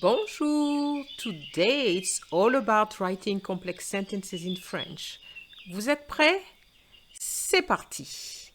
Bonjour! Today it's all about writing complex sentences in French. Vous êtes prêts? C'est parti!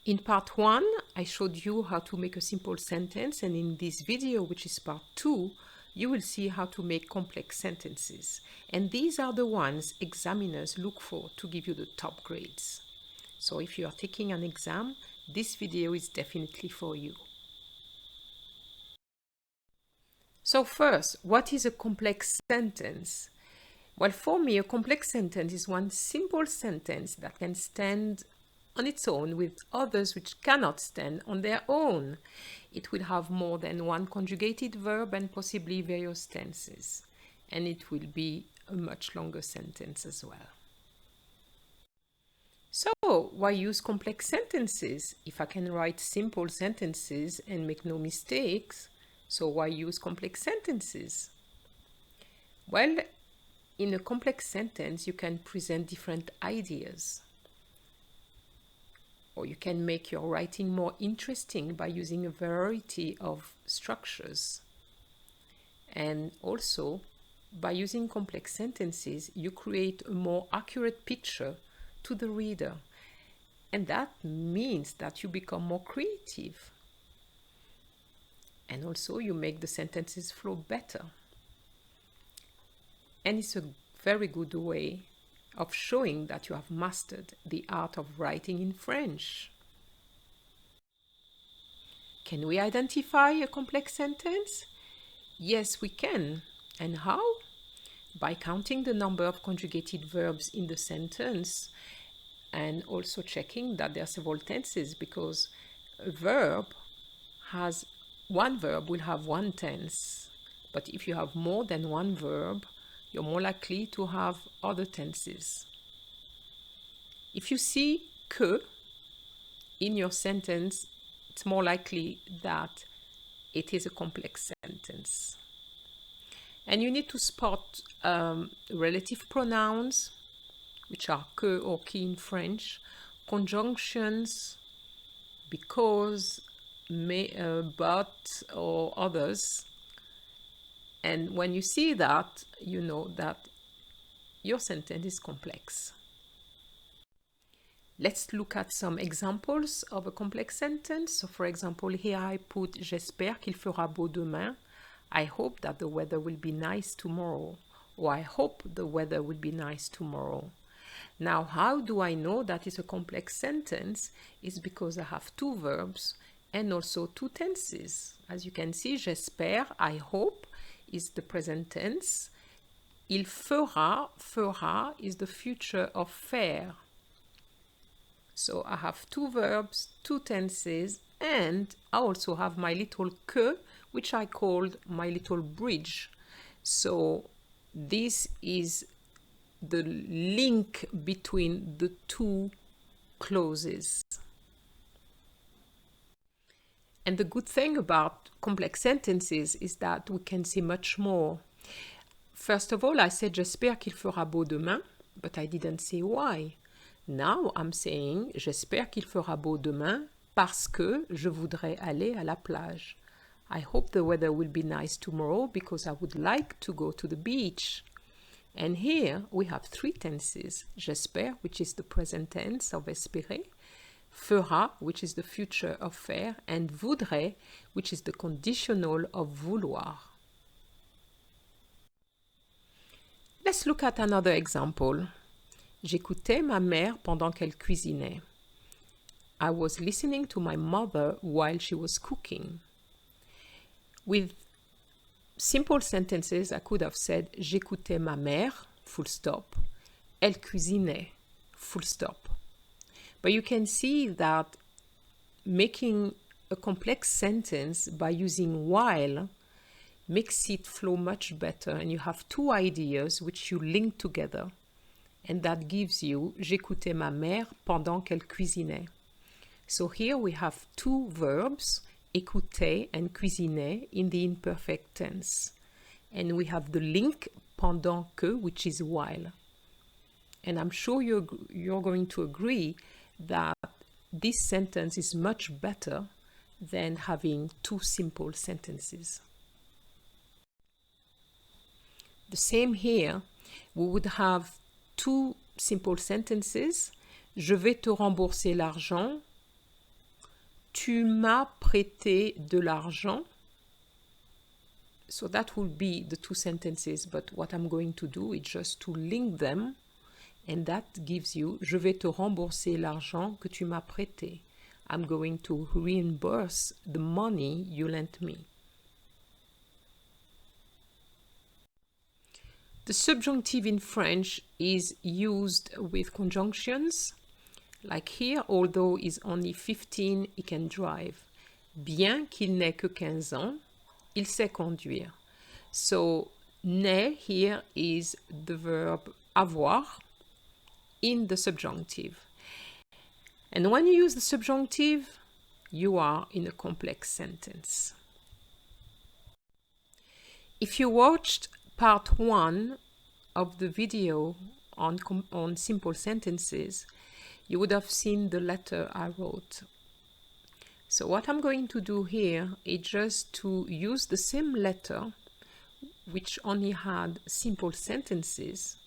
In part 1, I showed you how to make a simple sentence, and in this video, which is part 2, you will see how to make complex sentences. And these are the ones examiners look for to give you the top grades. So if you are taking an exam, this video is definitely for you. So first, what is a complex sentence? Well, for me, a complex sentence is one simple sentence that can stand on its own with others which cannot stand on their own. It will have more than one conjugated verb and possibly various tenses. And it will be a much longer sentence as well. So, why use complex sentences? If I can write simple sentences and make no mistakes, so why use complex sentences? Well, in a complex sentence, you can present different ideas. Or you can make your writing more interesting by using a variety of structures. And also, by using complex sentences, you create a more accurate picture to the reader. And that means that you become more creative. And also, you make the sentences flow better. And it's a very good way of showing that you have mastered the art of writing in French. Can we identify a complex sentence? Yes, we can. And how? By counting the number of conjugated verbs in the sentence and also checking that there are several tenses, because one verb will have one tense. But if you have more than one verb, you're more likely to have other tenses. If you see que in your sentence, it's more likely that it is a complex sentence. And you need to spot relative pronouns, which are que or qui in French, conjunctions, because, may, but, or others. And when you see that, you know that your sentence is complex. Let's look at some examples of a complex sentence. So for example, here I put j'espère qu'il fera beau demain. I hope that the weather will be nice tomorrow. Or I hope the weather will be nice tomorrow. Now, how do I know that it's a complex sentence? It's because I have two verbs and also two tenses. As you can see, j'espère, I hope, is the present tense. Il fera, fera is the future of faire. So I have two verbs, two tenses, and I also have my little que, which I called my little bridge. So this is the link between the two clauses. And the good thing about complex sentences is that we can say much more. First of all, I said j'espère qu'il fera beau demain, but I didn't say why. Now I'm saying j'espère qu'il fera beau demain parce que je voudrais aller à la plage. I hope the weather will be nice tomorrow because I would like to go to the beach. And here we have three tenses. J'espère, which is the present tense of espérer, fera, which is the future of faire, and voudrait, which is the conditional of vouloir. Let's look at another example. J'écoutais ma mère pendant qu'elle cuisinait. I was listening to my mother while she was cooking. With simple sentences, I could have said j'écoutais ma mère, full stop. Elle cuisinait, full stop. But you can see that making a complex sentence by using while makes it flow much better, and you have two ideas which you link together. And that gives you j'écoutais ma mère pendant qu'elle cuisinait. So here we have two verbs, écouter and cuisiner, in the imperfect tense. And we have the link pendant que, which is while. And I'm sure you're going to agree that this sentence is much better than having two simple sentences. The same here, we would have two simple sentences. Je vais te rembourser l'argent. Tu m'as prêté de l'argent. So that will be the two sentences, but what I'm going to do is just to link them, and that gives you je vais te rembourser l'argent que tu m'as prêté. I'm going to reimburse the money you lent me. The subjunctive in French is used with conjunctions. Like here, although he's only 15, he can drive. Bien qu'il n'ait que 15 ans, il sait conduire. So, n'ait here is the verb avoir in the subjunctive. And when you use the subjunctive, you are in a complex sentence. If you watched part 1 of the video on simple sentences, you would have seen the letter I wrote. So what I'm going to do here is just to use the same letter, which only had simple sentences,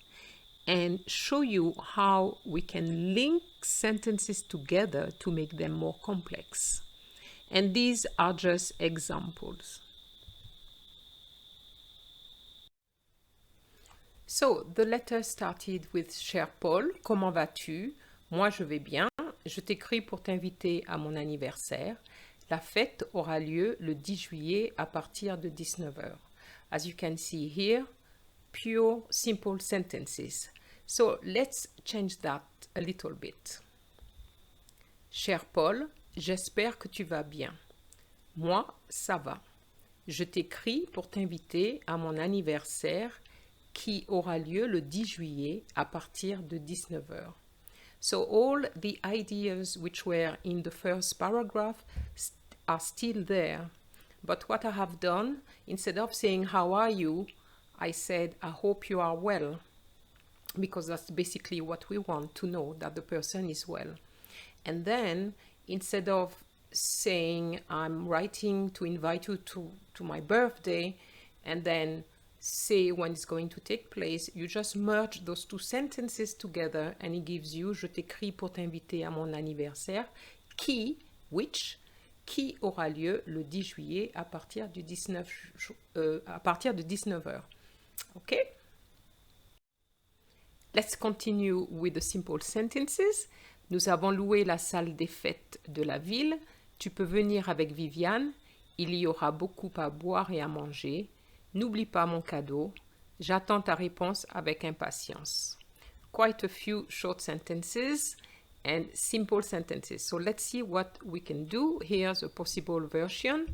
and show you how we can link sentences together to make them more complex. And these are just examples. So the letter started with Cher Paul, comment vas-tu? Moi je vais bien. Je t'écris pour t'inviter à mon anniversaire. La fête aura lieu le 10 juillet à partir de 19h. As you can see here, pure simple sentences. So let's change that a little bit. Cher Paul, j'espère que tu vas bien. Moi, ça va. Je t'écris pour t'inviter à mon anniversaire qui aura lieu le 10 juillet à partir de 19h. So all the ideas which were in the first paragraph are still there. But what I have done, instead of saying, how are you? I said, I hope you are well. Because that's basically what we want to know, that the person is well. And then, instead of saying, I'm writing to invite you to my birthday, and then say when it's going to take place, you just merge those two sentences together and it gives you je t'écris pour t'inviter à mon anniversaire qui aura lieu le 10 juillet à partir de 19h. Okay? Let's continue with the simple sentences. Nous avons loué la salle des fêtes de la ville. Tu peux venir avec Viviane. Il y aura beaucoup à boire et à manger. N'oublie pas mon cadeau. J'attends ta réponse avec impatience. Quite a few short sentences and simple sentences. So let's see what we can do. Here's a possible version.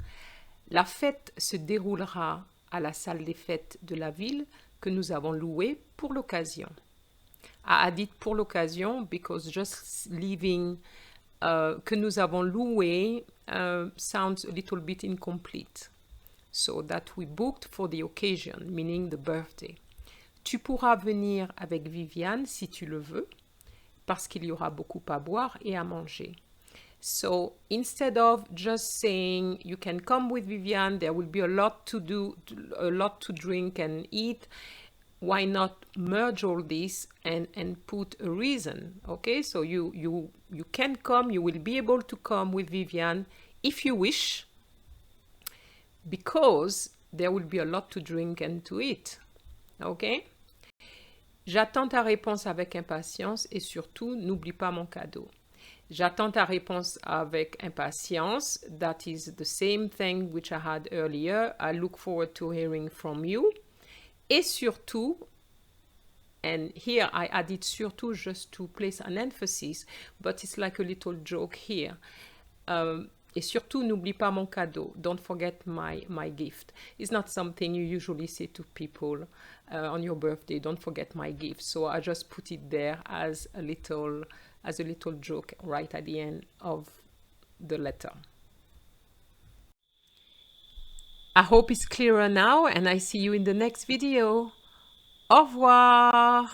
La fête se déroulera à la salle des fêtes de la ville que nous avons louée pour l'occasion. I added pour l'occasion because just leaving que nous avons loué sounds a little bit incomplete. So that we booked for the occasion, meaning the birthday. Tu pourras venir avec Viviane si tu le veux, parce qu'il y aura beaucoup à boire et à manger. So instead of just saying you can come with Viviane, there will be a lot to do, a lot to drink and eat, why not merge all this and put a reason? Okay, so you can come, you will be able to come with Viviane if you wish, because there will be a lot to drink and to eat. Okay? J'attends ta réponse avec impatience et surtout, n'oublie pas mon cadeau. J'attends ta réponse avec impatience. That is the same thing which I had earlier. I look forward to hearing from you. Et surtout, and here I added surtout just to place an emphasis, but it's like a little joke here. Et surtout, n'oublie pas mon cadeau. Don't forget my gift. It's not something you usually say to people on your birthday. Don't forget my gift. So I just put it there as a little joke right at the end of the letter. I hope it's clearer now, and I see you in the next video. Au revoir!